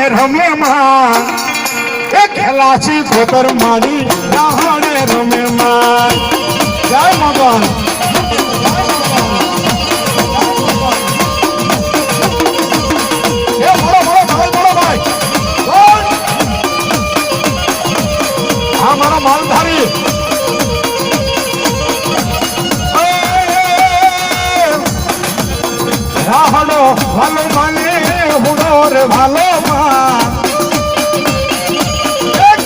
રમે માં એ ખેલાસી ખોતર મારી રાહણે રમે માં જય મગન મારા માલધારી રાહડો ભાલો માને હુડો રે ભાલો માં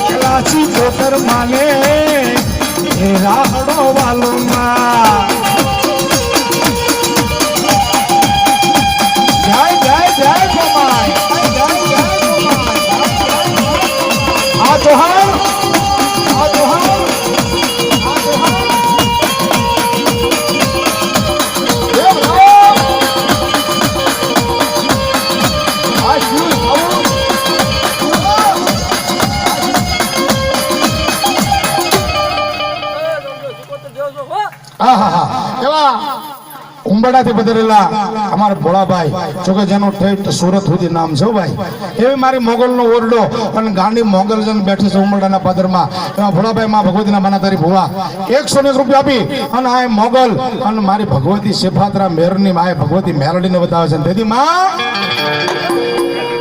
ક્લાસી ખોતર માને એ રાહડો વાલો માં જય જય જય ગોમાય જય જય ગોમાય આ જોહાર ઉંબરડાથી પધારેલા અમારા ભોળાભાઈ જોકે જેનું ઠેઠ સુરત સુધી નામ છે ભાઈ એવી મારી મોગલનો ઓરડો અને ગાંડી મોગલ જન બેઠી છે ઉંબરડાના પાદરમાં એમાં ભોળાભાઈ માં ભગવતીના માના તારી ભોળા 101 રૂપિયા આપી અને આ મોગલ અને મારી ભગવતી શેફાત્રા મેરની માં ભગવતી મેરડીને બતાવે છે તેથી માં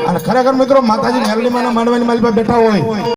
અને ખરેખર મિત્રો માતાજી મેરડી માં માંડવાની મારી પાસે બેઠા હોય